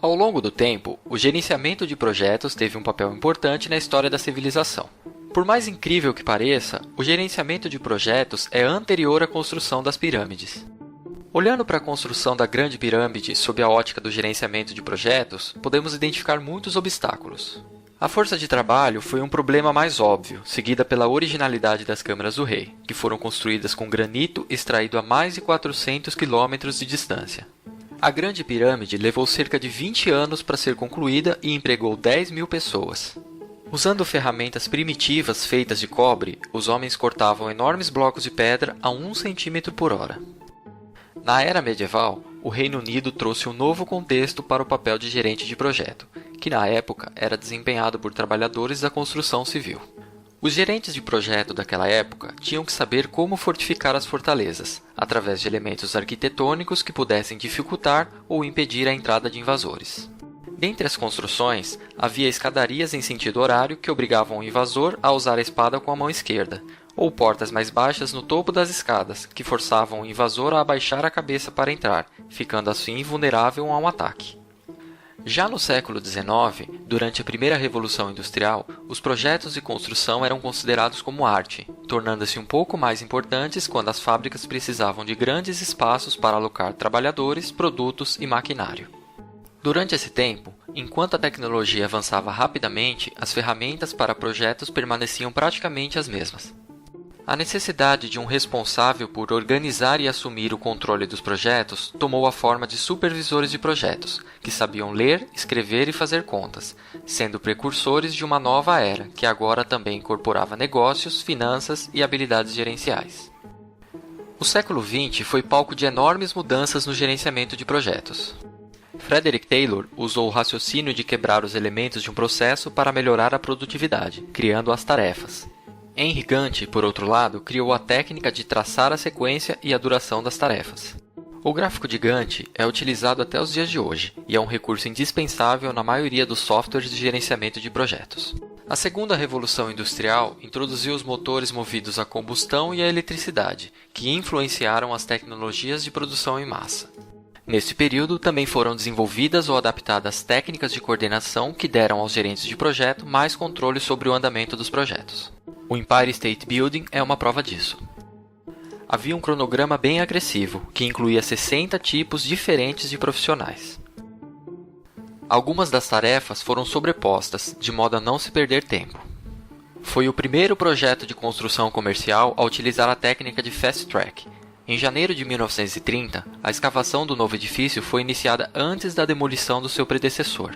Ao longo do tempo, o gerenciamento de projetos teve um papel importante na história da civilização. Por mais incrível que pareça, o gerenciamento de projetos é anterior à construção das pirâmides. Olhando para a construção da Grande Pirâmide sob a ótica do gerenciamento de projetos, podemos identificar muitos obstáculos. A força de trabalho foi um problema mais óbvio, seguida pela originalidade das câmaras do rei, que foram construídas com granito extraído a mais de 400 quilômetros de distância. A Grande Pirâmide levou cerca de 20 anos para ser concluída e empregou 10.000 pessoas. Usando ferramentas primitivas feitas de cobre, os homens cortavam enormes blocos de pedra a 1 centímetro por hora. Na era medieval, o Reino Unido trouxe um novo contexto para o papel de gerente de projeto, que na época era desempenhado por trabalhadores da construção civil. Os gerentes de projeto daquela época tinham que saber como fortificar as fortalezas, através de elementos arquitetônicos que pudessem dificultar ou impedir a entrada de invasores. Dentre as construções, havia escadarias em sentido horário que obrigavam o invasor a usar a espada com a mão esquerda, ou portas mais baixas no topo das escadas, que forçavam o invasor a abaixar a cabeça para entrar, ficando assim vulnerável a um ataque. Já no século XIX, durante a primeira Revolução Industrial, os projetos de construção eram considerados como arte, tornando-se um pouco mais importantes quando as fábricas precisavam de grandes espaços para alocar trabalhadores, produtos e maquinário. Durante esse tempo, enquanto a tecnologia avançava rapidamente, as ferramentas para projetos permaneciam praticamente as mesmas. A necessidade de um responsável por organizar e assumir o controle dos projetos tomou a forma de supervisores de projetos, que sabiam ler, escrever e fazer contas, sendo precursores de uma nova era, que agora também incorporava negócios, finanças e habilidades gerenciais. O século XX foi palco de enormes mudanças no gerenciamento de projetos. Frederick Taylor usou o raciocínio de quebrar os elementos de um processo para melhorar a produtividade, criando as tarefas. Henry Gantt, por outro lado, criou a técnica de traçar a sequência e a duração das tarefas. O gráfico de Gantt é utilizado até os dias de hoje e é um recurso indispensável na maioria dos softwares de gerenciamento de projetos. A segunda revolução industrial introduziu os motores movidos a combustão e a eletricidade, que influenciaram as tecnologias de produção em massa. Neste período, também foram desenvolvidas ou adaptadas técnicas de coordenação que deram aos gerentes de projeto mais controle sobre o andamento dos projetos. O Empire State Building é uma prova disso. Havia um cronograma bem agressivo, que incluía 60 tipos diferentes de profissionais. Algumas das tarefas foram sobrepostas, de modo a não se perder tempo. Foi o primeiro projeto de construção comercial a utilizar a técnica de Fast Track. Em janeiro de 1930, a escavação do novo edifício foi iniciada antes da demolição do seu predecessor.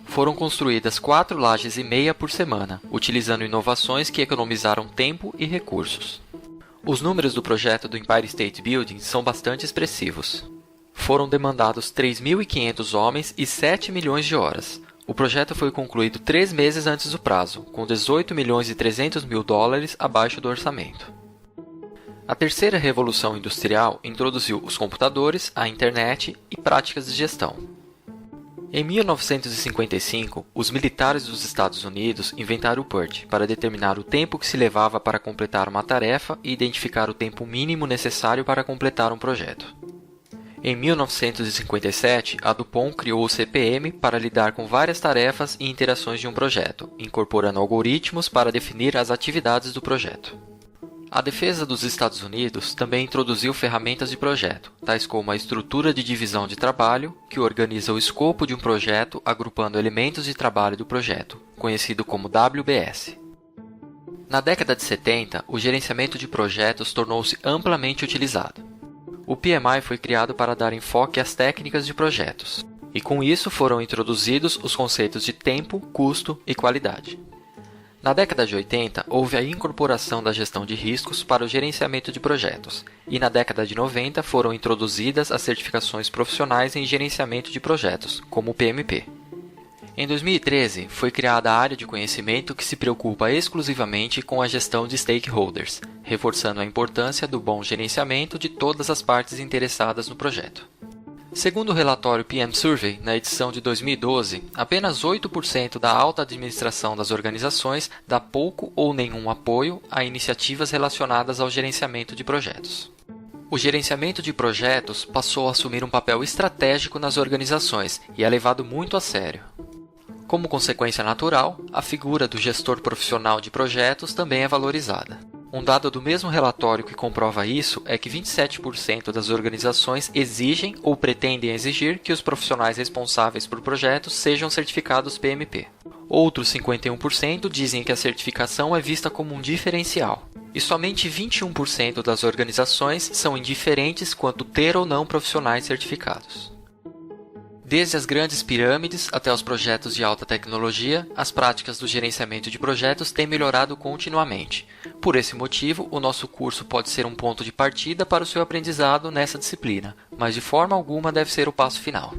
Foram construídas 4 lajes e meia por semana, utilizando inovações que economizaram tempo e recursos. Os números do projeto do Empire State Building são bastante expressivos. Foram demandados 3.500 homens e 7 milhões de horas. O projeto foi concluído 3 meses antes do prazo, com 18 milhões e 300 mil dólares abaixo do orçamento. A terceira revolução industrial introduziu os computadores, a internet e práticas de gestão. Em 1955, os militares dos Estados Unidos inventaram o PERT para determinar o tempo que se levava para completar uma tarefa e identificar o tempo mínimo necessário para completar um projeto. Em 1957, a DuPont criou o CPM para lidar com várias tarefas e interações de um projeto, incorporando algoritmos para definir as atividades do projeto. A defesa dos Estados Unidos também introduziu ferramentas de projeto, tais como a estrutura de divisão de trabalho, que organiza o escopo de um projeto agrupando elementos de trabalho do projeto, conhecido como WBS. Na década de 70, o gerenciamento de projetos tornou-se amplamente utilizado. O PMI foi criado para dar enfoque às técnicas de projetos, e com isso foram introduzidos os conceitos de tempo, custo e qualidade. Na década de 80, houve a incorporação da gestão de riscos para o gerenciamento de projetos, e na década de 90 foram introduzidas as certificações profissionais em gerenciamento de projetos, como o PMP. Em 2013, foi criada a área de conhecimento que se preocupa exclusivamente com a gestão de stakeholders, reforçando a importância do bom gerenciamento de todas as partes interessadas no projeto. Segundo o relatório PM Survey, na edição de 2012, apenas 8% da alta administração das organizações dá pouco ou nenhum apoio a iniciativas relacionadas ao gerenciamento de projetos. O gerenciamento de projetos passou a assumir um papel estratégico nas organizações e é levado muito a sério. Como consequência natural, a figura do gestor profissional de projetos também é valorizada. Um dado do mesmo relatório que comprova isso é que 27% das organizações exigem ou pretendem exigir que os profissionais responsáveis por projetos sejam certificados PMP. Outros 51% dizem que a certificação é vista como um diferencial. E somente 21% das organizações são indiferentes quanto ter ou não profissionais certificados. Desde as grandes pirâmides até os projetos de alta tecnologia, as práticas do gerenciamento de projetos têm melhorado continuamente. Por esse motivo, o nosso curso pode ser um ponto de partida para o seu aprendizado nessa disciplina, mas de forma alguma deve ser o passo final.